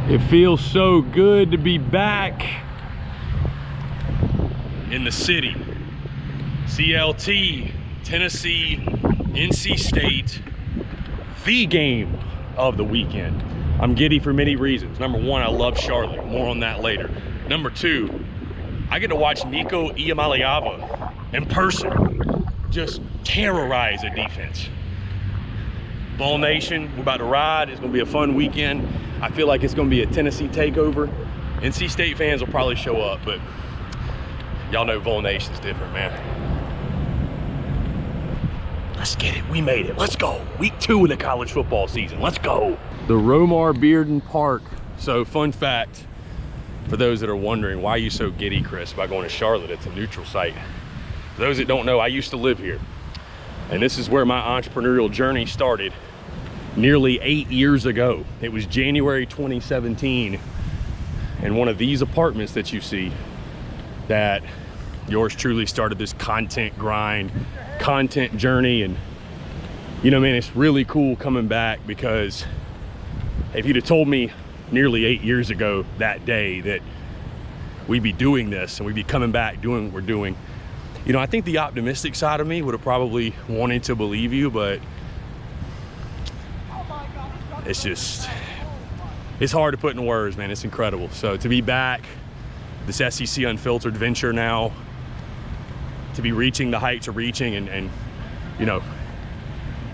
It feels so good to be back in the city. CLT, Tennessee, NC State, the game of the weekend. I'm giddy for many reasons. Number one, I love Charlotte. More on that later. Number two, I get to watch Nico Iamaleava in person just terrorize a defense. Ball Nation, we're about to ride. It's gonna be a fun weekend. I feel like it's gonna be a Tennessee takeover. NC State fans will probably show up, but y'all know Vol Nation's different, man. Let's get it, we made it, let's go. Week 2 of the college football season, let's go. The Romar Bearden Park. So fun fact, for those that are wondering, why are you so giddy, Chris, about going to Charlotte? It's a neutral site. For those that don't know, I used to live here. And this is where my entrepreneurial journey started nearly 8 years ago. It was January 2017. And one of these apartments that you see, that yours truly started this content grind, content journey. And you know, man, it's really cool coming back, because if you'd have told me nearly 8 years ago that day that we'd be doing this and we'd be coming back doing what we're doing, you know, I think the optimistic side of me would have probably wanted to believe you, but it's just, it's hard to put in words, man. It's incredible. So to be back, this SEC Unfiltered venture now, to be reaching the heights of reaching and you know,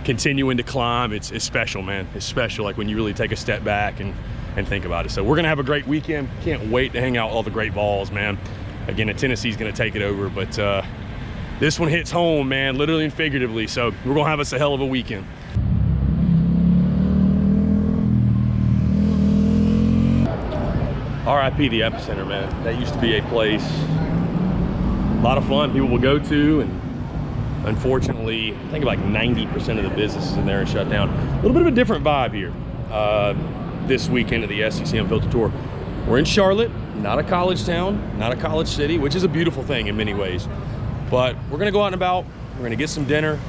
continuing to climb, it's special, man. It's special, like when you really take a step back and think about it. So we're gonna have a great weekend. Can't wait to hang out with all the great balls, man. Again, Tennessee's gonna take it over, but this one hits home, man, literally and figuratively. So we're gonna have us a hell of a weekend. RIP the Epicenter, man. That used to be a place, a lot of fun people will go to, and unfortunately, I think like 90% of the businesses in there are shut down. A little bit of a different vibe here this weekend of the SEC Unfiltered Tour. We're in Charlotte, not a college town, not a college city, which is a beautiful thing in many ways. But we're gonna go out and about, we're gonna get some dinner,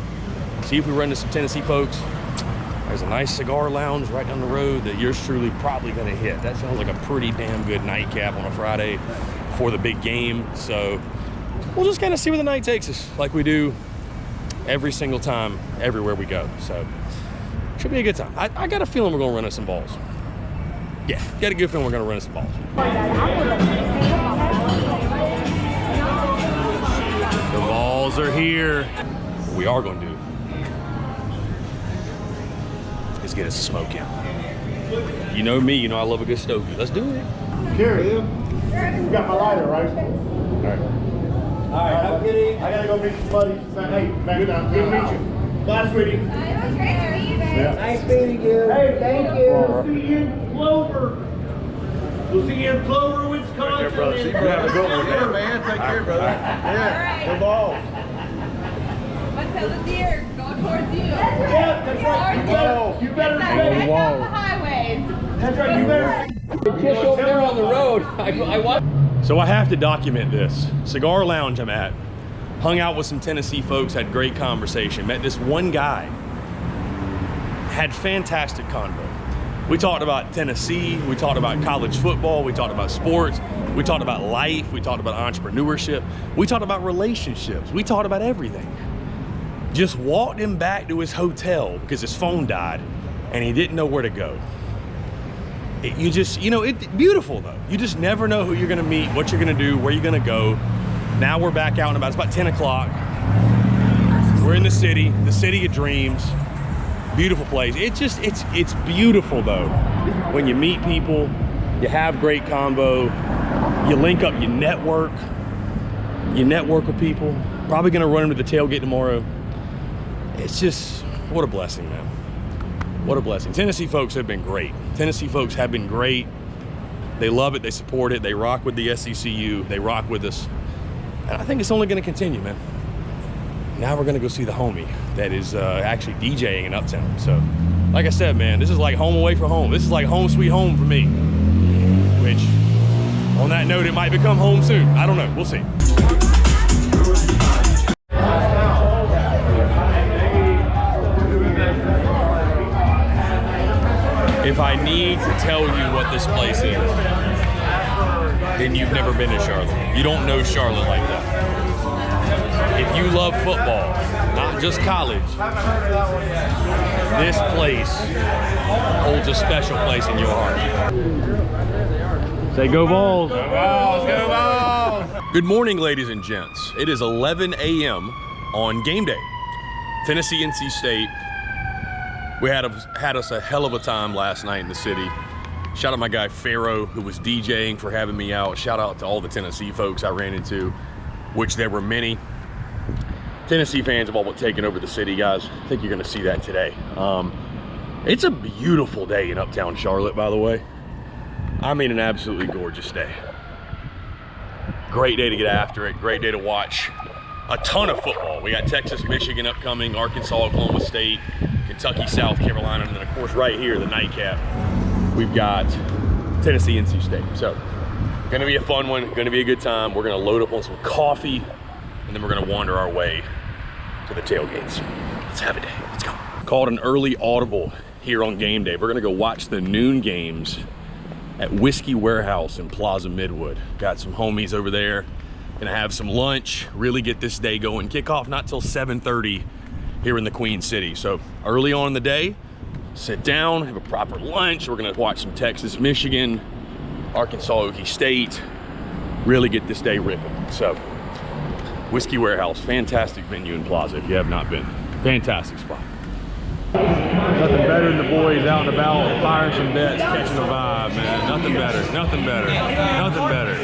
see if we run into some Tennessee folks. There's a nice cigar lounge right down the road that yours truly probably gonna hit. That sounds like a pretty damn good nightcap on a Friday before the big game. So we'll just kind of see where the night takes us, like we do every single time, everywhere we go. So should be a good time. I got a feeling we're gonna run into some balls. Yeah, got a good feeling we're gonna run into some balls. The balls are here. What we are gonna do is get us a smoke in. You know me, you know I love a good stogie. Let's do it. Carrie, you got my lighter, right? All right. All right, have a good evening. I gotta go meet some buddies. Hey, back down. Good to meet you. Bye, sweetie. It was great to meet you guys. Yeah. Nice meeting you. Hey, Thank you. We'll see you in Clover. We'll see you in Clover, Wisconsin. Take care, brother. See you, brother. Have a good one, man. Take care, brother. Yeah. Good ball. What's that this year? Going towards you. Yeah, that's right. You better That's say. down the highways. That's right. You better. Just over there on the road. I watched. So I have to document this. Cigar lounge I'm at. Hung out with some Tennessee folks, had great conversation. Met this one guy. Had fantastic convo. We talked about Tennessee, we talked about college football, we talked about sports, we talked about life, we talked about entrepreneurship, we talked about relationships, we talked about everything. Just walked him back to his hotel because his phone died and he didn't know where to go. It's beautiful though. You just never know who you're gonna meet, what you're gonna do, where you're gonna go. Now we're back out and about, it's about 10 o'clock. We're in the city of dreams. Beautiful place. It's beautiful though. When you meet people, you have great combo, you link up, you network with people. Probably gonna run into the tailgate tomorrow. It's just, what a blessing, man. What a blessing. Tennessee folks have been great. Tennessee folks have been great. They love it, they support it, they rock with the SECU, they rock with us. And I think it's only gonna continue, man. Now we're gonna go see the homie that is actually DJing in Uptown. So, like I said, man, this is like home away from home. This is like home sweet home for me. Which, on that note, it might become home soon. I don't know, we'll see. If I need to tell you what this place is, then you've never been to Charlotte. You don't know Charlotte like that. If you love football, not just college, this place holds a special place in your heart. Say go Vols. Go Vols, go Vols. Good morning, ladies and gents. It is 11 a.m. on game day. Tennessee, NC State. We had us a hell of a time last night in the city. Shout out my guy Pharaoh, who was DJing, for having me out. Shout out to all the Tennessee folks I ran into, which there were many. Tennessee fans have all but taken over the city, guys. I think you're gonna see that today. It's a beautiful day in Uptown Charlotte, by the way. I mean, an absolutely gorgeous day. Great day to get after it. Great day to watch a ton of football. We got Texas, Michigan upcoming, Arkansas, Oklahoma State, Kentucky, South Carolina, and then of course right here, the nightcap, we've got Tennessee, NC State. So, gonna be a fun one, gonna be a good time. We're gonna load up on some coffee, and then we're gonna wander our way to the tailgates. Let's have a day, let's go. Called an early audible here on game day. We're gonna go watch the noon games at Whiskey Warehouse in Plaza Midwood. Got some homies over there. Gonna have some lunch, really get this day going. Kickoff not till 7:30 here in the Queen City. So early on in the day, sit down, have a proper lunch. We're gonna watch some Texas, Michigan, Arkansas, Okie State, really get this day ripping. So Whiskey Warehouse, fantastic venue in Plaza if you have not been. Fantastic spot. Nothing better than the boys out and about, firing some bets, catching a vibe, man. Nothing better, nothing better, nothing better.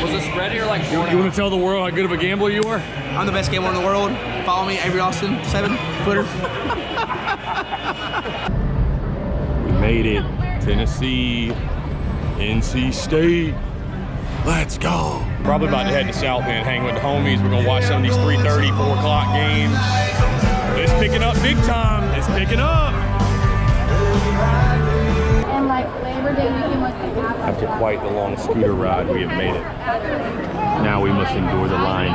Was the spread here like You want to tell the world how good of a gambler you are? I'm the best gambler in the world. Follow me, Avery Austin 7, Twitter. We made it. Tennessee, NC State. Let's go. Probably about to head to South End, hang with the homies. We're gonna watch some of these 3:30, 4 o'clock games. It's picking up big time. It's picking up. And like Labor Day weekend was the After quite the long scooter ride, we have made it. Now we must endure the line.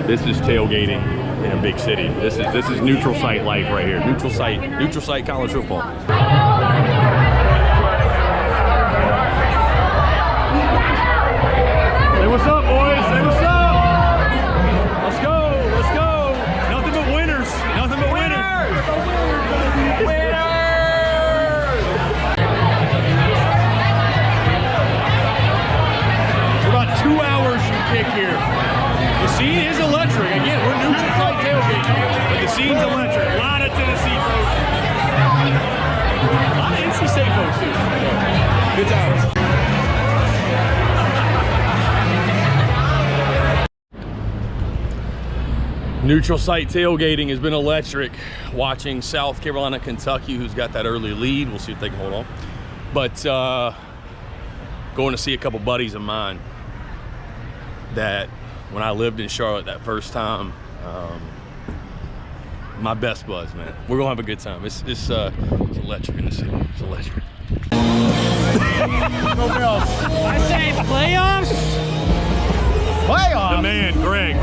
This is tailgating in a big city. This is neutral site life right here. Neutral site college football. Say what's up, boys. Say what's up. Let's go. Let's go. Nothing but winners. Nothing but winners. Winners. We're about 2 hours from kick here. The scene is electric. Again, we're neutral site tailgate, but the scene's electric. A lot of Tennessee folks. A lot of NC State folks too. Good times. Neutral site tailgating has been electric. Watching South Carolina, Kentucky, who's got that early lead. We'll see if they can hold on. But going to see a couple buddies of mine that when I lived in Charlotte that first time, my best buds, man. We're gonna have a good time. It's electric in the city. It's electric. I say playoffs. The man, Greg.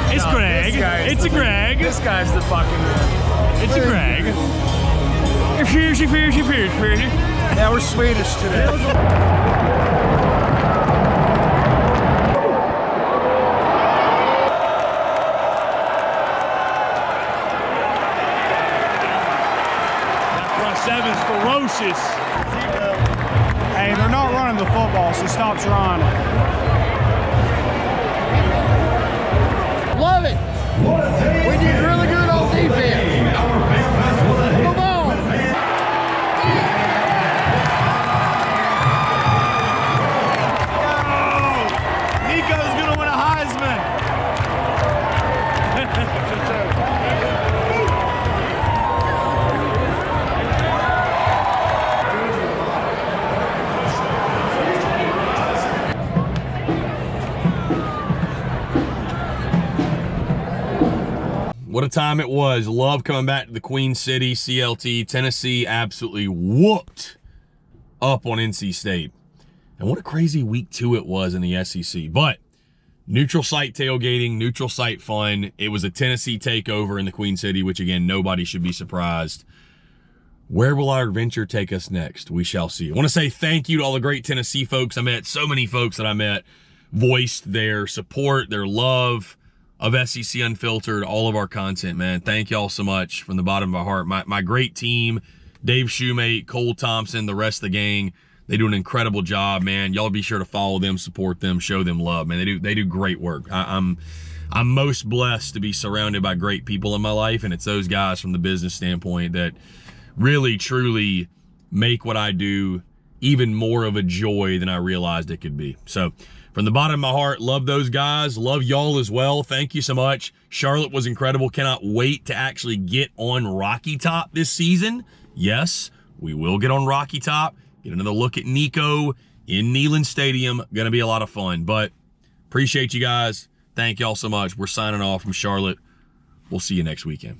It's Greg. It's a Greg. This guy's the fucking It's a Greg. Yeah, we're Swedish today. Seven's ferocious. Hey, they're not running the football, so stop trying. Love it. We did really good on defense. Come on. Oh, Nico's gonna win a Heisman. What a time it was. Love coming back to the Queen City, CLT. Tennessee absolutely whooped up on NC State. And what a crazy week 2 it was in the SEC. But neutral site tailgating, neutral site fun. It was a Tennessee takeover in the Queen City, which again, nobody should be surprised. Where will our adventure take us next? We shall see. I want to say thank you to all the great Tennessee folks I met. So many folks that I met voiced their support, their love of SEC Unfiltered, all of our content, man. Thank y'all so much from the bottom of my heart. My great team, Dave Shoemate, Cole Thompson, the rest of the gang, they do an incredible job, man. Y'all be sure to follow them, support them, show them love, man. They do great work. I'm most blessed to be surrounded by great people in my life, and it's those guys from the business standpoint that really, truly make what I do even more of a joy than I realized it could be. So from the bottom of my heart, love those guys. Love y'all as well. Thank you so much. Charlotte was incredible. Cannot wait to actually get on Rocky Top this season. Yes, we will get on Rocky Top. Get another look at Nico in Neyland Stadium. Gonna be a lot of fun, but appreciate you guys. Thank y'all so much. We're signing off from Charlotte. We'll see you next weekend.